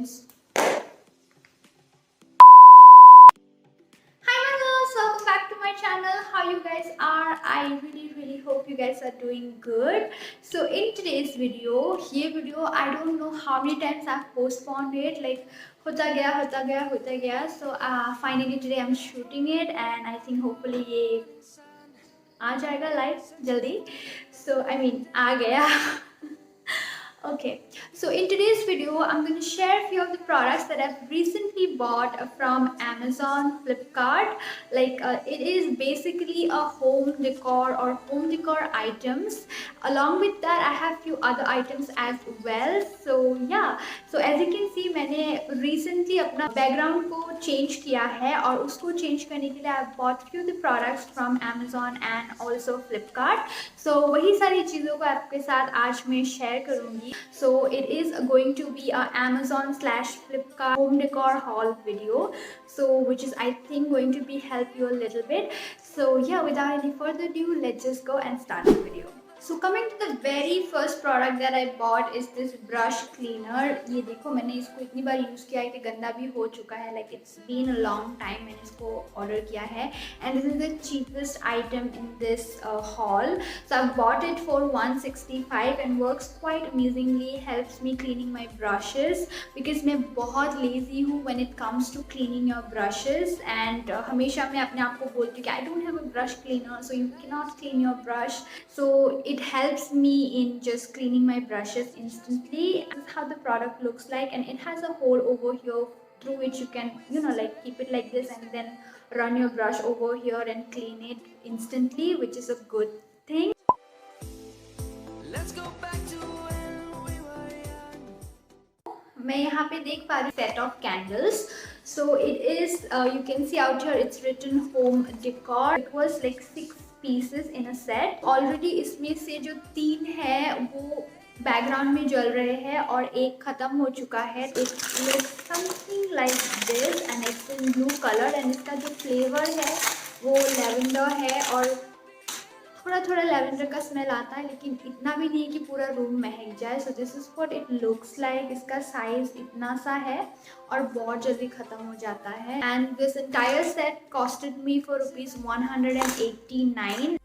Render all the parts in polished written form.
audience. Hi my loves, welcome back to my channel. How you guys are? I really hope you guys are doing good. So in today's video, I don't know how many times I've postponed it, like होता गया. So finally today I'm shooting it and I think hopefully ये आ जाएगा live जल्दी. So I mean आ गया. Okay, so in today's video, I'm going to share a few of the products that I've recently bought from Amazon, Flipkart. Like it is basically a home decor or home decor items. Along with that, I have few other items as well. So yeah, so as you can see, मैंने recently अपना background को change किया है और उसको change करने के लिए I've bought few of the products from Amazon and also Flipkart. So वही सारी चीज़ों को आपके साथ आज मैं share करूँगी. So it is going to be a Amazon slash Flipkart home decor haul video. So which is I think going to be help you a little bit. So yeah, without any further ado, let's just go and start the video. So coming to the very first product that I bought is this brush cleaner. ये देखो मैंने इसको इतनी बार use किया है कि गंदा भी हो चुका है. Like it's been a long time मैंने इसको order किया है. And this is the cheapest item in this haul. So I've bought it for 165 and works quite amazingly. Helps me cleaning my brushes because मैं बहुत lazy हूँ when it comes to cleaning your brushes. And हमेशा मैं अपने आप को बोलती हूँ कि I don't have a brush cleaner, so you cannot clean your brush. So it helps me in just cleaning my brushes instantly. This is how the product looks like, and it has a hole over here through which you can, like keep it like this and then run your brush over here and clean it instantly, which is a good thing. Let's go back to when we were young. मैं यहाँ पे देख पा रही हूँ set of candles. So it is, you can see out here it's written home decor. It was like 6 pieces in a set. Already इसमें से जो 3 है वो बैकग्राउंड में जल रहे हैं और एक खत्म हो चुका है. It looks something like this and it's in blue color and इसका जो फ्लेवर है वो लेवेंडर है और थोड़ा लेवेंडर का स्मेल आता है, लेकिन इतना भी नहीं कि पूरा रूम महक जाए. So this is what it looks like. इसका साइज इतना सा है और बहुत जल्दी खत्म हो जाता है. And this entire set costed me for ₹189.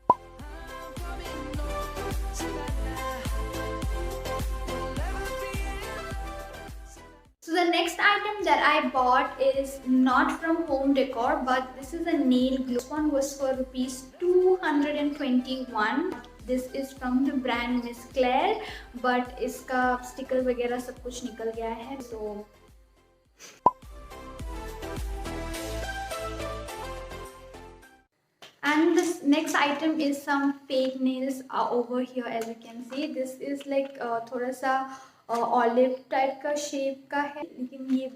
So the next item that I bought is not from home decor, but this is a nail glue. This one was for ₹221. This is from the brand Miss Claire, but इसका sticker वगैरह सब कुछ निकल गया है. So and this next item is some fake nails over here. As you can see, this is like थोड़ा सा olive type का शेप का है, लेकिन ये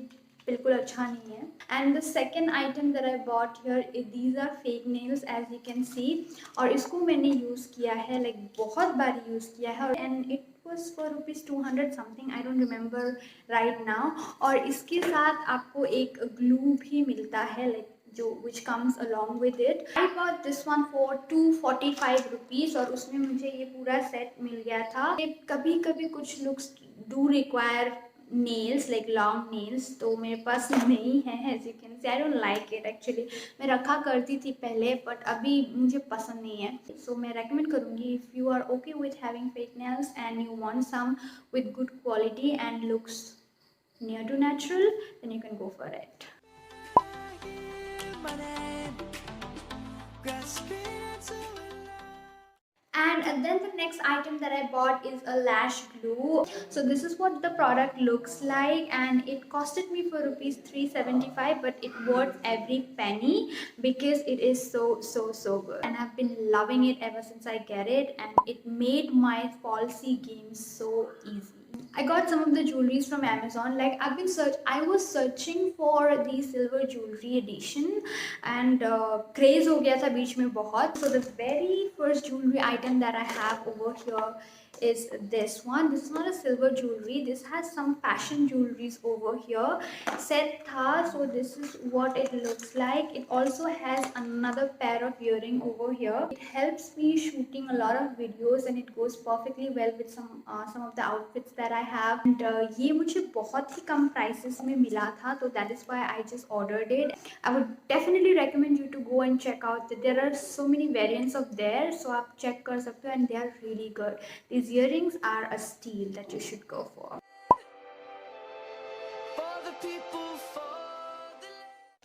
बिल्कुल अच्छा नहीं है. And the second item that I bought here, these are fake nails as you can see. और इसको मैंने यूज़ किया है, लाइक बहुत बार यूज़ किया है. And it was for ₹200 something, I don't remember right now. और इसके साथ आपको एक ग्लू भी मिलता है, लाइक जो which comes along with it. I bought this one for ₹245 और उसमें मुझे ये पूरा सेट मिल गया था. कभी कभी कुछ looks do require nails like long nails, तो मेरे पास नहीं है. as you can see, I don't like it actually. मैं रखा करती थी पहले, but अभी मुझे पसंद नहीं है. so मैं recommend करूँगी if you are okay with having fake nails and you want some with good quality and looks near to natural, then you can go for it. And then the next item that I bought is a lash glue. So this is what the product looks like, and it costed me for ₹375, but it worth every penny because it is so good, and I've been loving it ever since I get it, and it made my falsie game so easy. I got some of the jewelries from Amazon. Like I was searching for the silver jewelry edition, and craze हो गया था बीच में बहुत. So the very first jewelry item that I have over here is this one. This is not a silver jewelry, this has some fashion jewelries over here. Set tha, so this is what it looks like. It also has another pair of earring over here. It helps me shooting a lot of videos and it goes perfectly well with some of the outfits that I have. And ये मुझे बहुत ही कम prices में मिला था, तो that is why I just ordered it. I would definitely recommend you to go and check out. There are so many variants of there, so आप check कर सकते हो and they are really good. These earrings are a steal that you should go for.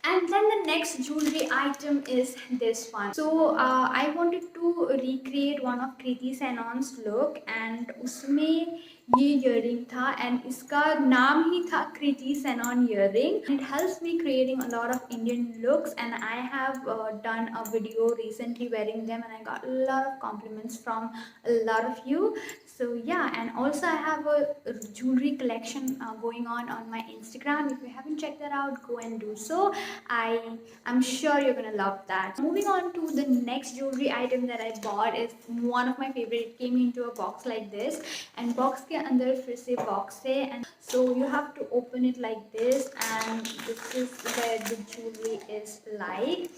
And then the next jewelry item is this one. So I wanted to recreate one of Kriti Senon's look, and उसमें ये earring था and इसका नाम ही था Kriti Senon earring. It helps me creating a lot of Indian looks, and I have done a video recently wearing them and I got a lot of compliments from a lot of you. So yeah, and also I have a jewelry collection going on my Instagram. If you haven't checked that out, go and do so. I'm sure you're gonna love that. Moving on to the next jewelry item that I bought is one of my favorite. It came into a box like this, and box के अंदर फिर से box है, and so you have to open it like this, and this is where the jewelry is like.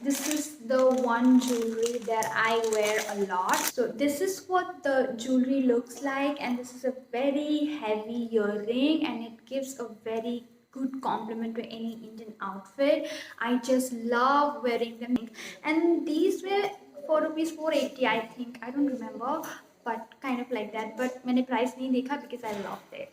This is the one jewelry that I wear a lot. So this is what the jewelry looks like, and this is a very heavy earring and it gives a very good compliment to any Indian outfit. I just love wearing them, and these were for rupees 480, I think. I don't remember, but kind of like that. But मैंने price नहीं देखा because I loved it.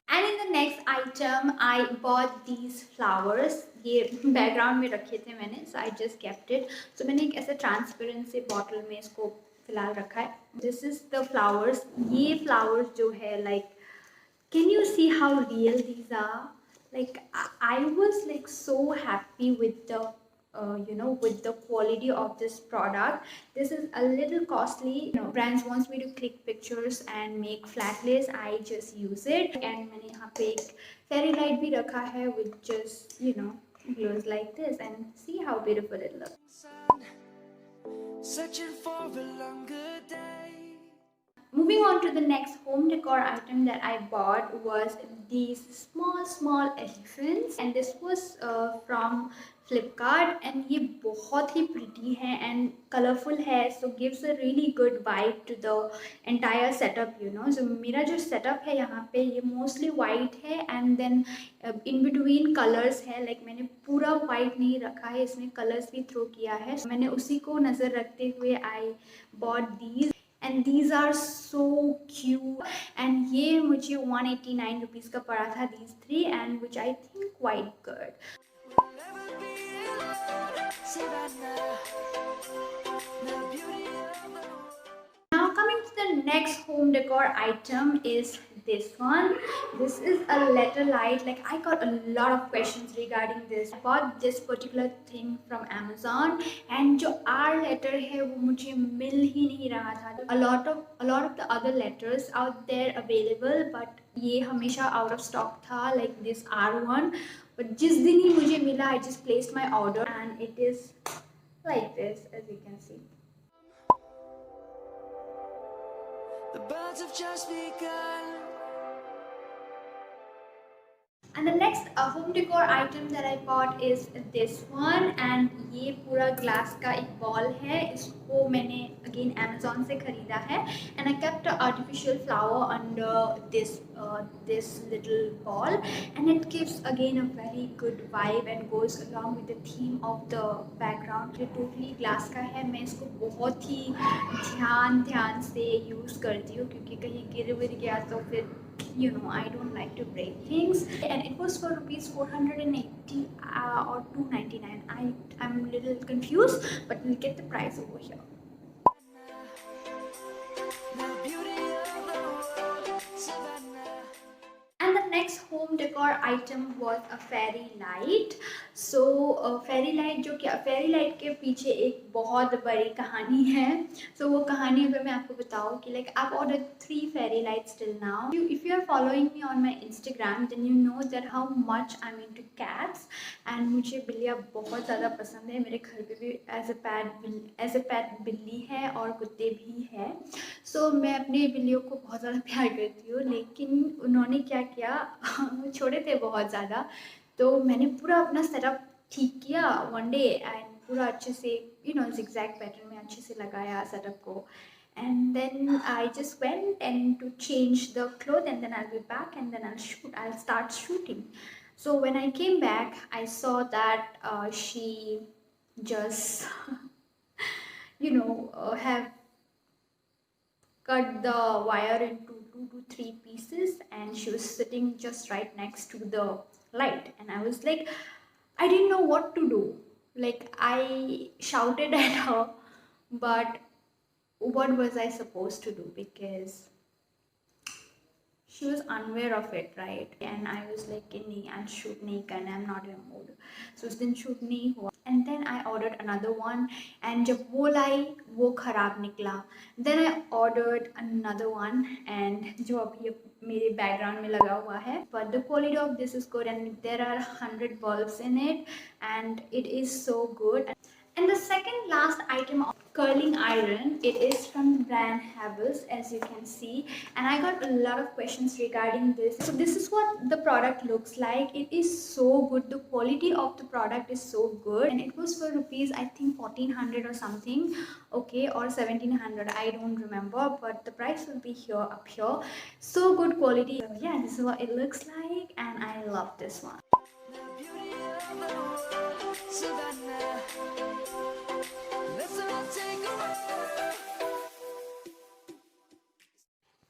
And in the next item, I bought these flowers. ये background में रखे थे मैंने, so I just kept it. So मैंने एक ऐसे transparent से bottle में इसको फिलहाल रखा है. This is the flowers. ये flowers जो है, like, can you see how real these are? Like I was like so happy with the with the quality of this product. This is a little costly. Brands wants me to click pictures and make flat lays. I just use it, and मैंने यहाँ पे एक fairy light भी रखा है which just glows like this, and see how beautiful it looks. Searching for a longer day. Moving on to the next home decor item that I bought was these small elephants, and this was from Flipkart, and ये बहुत ही pretty है and colorful है, so gives a really good vibe to the entire setup. So मेरा जो setup है यहाँ पे ये mostly white है, and then in between colors है. Like मैंने पूरा white नहीं रखा है, इसमें colors भी throw किया है. So मैंने उसी को नज़र रखते हुए I bought these. And these are so cute, and ये मुझे 189 rupees का पड़ा था, these three, and which I think quite good. Now coming to the next home decor item is this one. This is a letter light. Like I got a lot of questions regarding this. I bought this particular thing from Amazon, and जो R letter है वो मुझे मिल ही नहीं रहा था. A lot of the other letters out there available, but ये हमेशा out of stock था, like this R1. But जिस दिन ही मुझे मिला, I just placed my order, and it is like this, as you can see. The birds have just begun. And the next home decor item that I bought is this one, and ये पूरा glass का एक ball है. इसको मैंने again Amazon से खरीदा है, and I kept an artificial flower under this little ball, and it gives again a very good vibe and goes along with the theme of the background. ये totally glass का है. मैं इसको बहुत ही ध्यान से use करती हूँ, क्योंकि कहीं गिर गया तो फिर I don't like to break things. And it was for rupees 480 or 299. I'm a little confused, but we'll get the price over here. And the next home decor item was a fairy light. So fairy light जो क्या, fairy light के पीछे एक बहुत बड़ी कहानी है. सो वो कहानी अगर मैं आपको बताऊँ कि like I order 3 fairy lights till now. If you are following me on my Instagram then you know that how much I mean to cats. एंड मुझे बिल्लियाँ बहुत ज़्यादा पसंद है. मेरे घर पे भी एज ए पैट बिल्ली है और कुत्ते भी हैं. सो मैं अपनी बिल्लियों को बहुत ज़्यादा प्यार करती हूँ, लेकिन उन्होंने क्या किया वो छोटे थे बहुत ज़्यादा. तो मैंने पूरा अपना सेटअप ठीक किया वन डे एंड पूरा अच्छे से zigzag पैटर्न में अच्छे से लगाया सेटअप को. And then I just went and to change the clothes, and then I'll be back, and then I'll start shooting. So when I came back, I saw that she just have cut the wire into 2 to 3 pieces, and she was sitting just right next to the light. And I was like, I didn't know what to do. Like, I shouted at her, but what was I supposed to do? Because she was unaware of it, right? And I was like, nahi, I'll shoot nahi karna, I'm not in a mood. So उस दिन shoot नहीं हुआ. And then I ordered another one, and जब वो लाई वो खराब निकला. Then I ordered another one, and जो अभी मेरे बैकग्राउंड में लगा हुआ है. But the quality of this is good, and there are 100 bulbs in it, and it is so good. And the second last item of curling iron, it is from brand Havells, as you can see, and I got a lot of questions regarding this. So this is what the product looks like. It is so good. The quality of the product is so good, and it was for rupees I think 1400 or something, okay, or 1700, I don't remember, but the price will be here up here. So good quality. So yeah, this is what it looks like, and I love this one.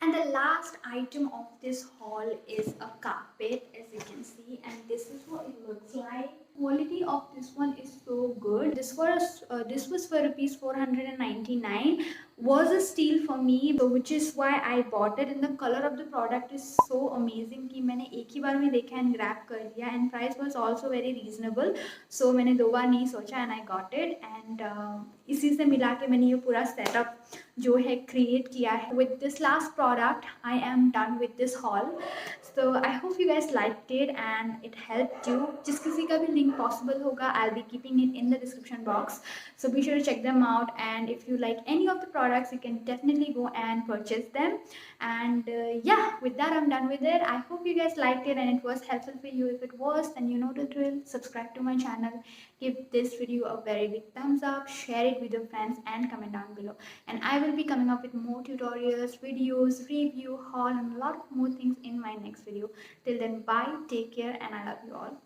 And the last item of this haul is a carpet, as you can see, and this is what it looks like. Quality of this one is so good. This was for rupees 499. Was a steal for me, so which is why I bought it. And the color of the product is so amazing कि मैंने एक ही बार में देखा and grab कर लिया. And price was also very reasonable. So मैंने दो बार नहीं सोचा and I got it. And इसी से मिला के मैंने ये पूरा setup जो है create किया है. With this last product, I am done with this haul. So I hope you guys liked it and it helped you. जिस किसी का भी link possible होगा, I'll be keeping it in the description box. So be sure to check them out. And if you like any of the products, you can definitely go and purchase them. And yeah, with that, I'm done with it. I hope you guys liked it and it was helpful for you. If it was, then you know the drill. Subscribe to my channel. Give this video a very big thumbs up. Share it with your friends and comment down below. And I will be coming up with more tutorials, videos, review, haul, and a lot more things in my next video. Till then, bye, take care, and I love you all.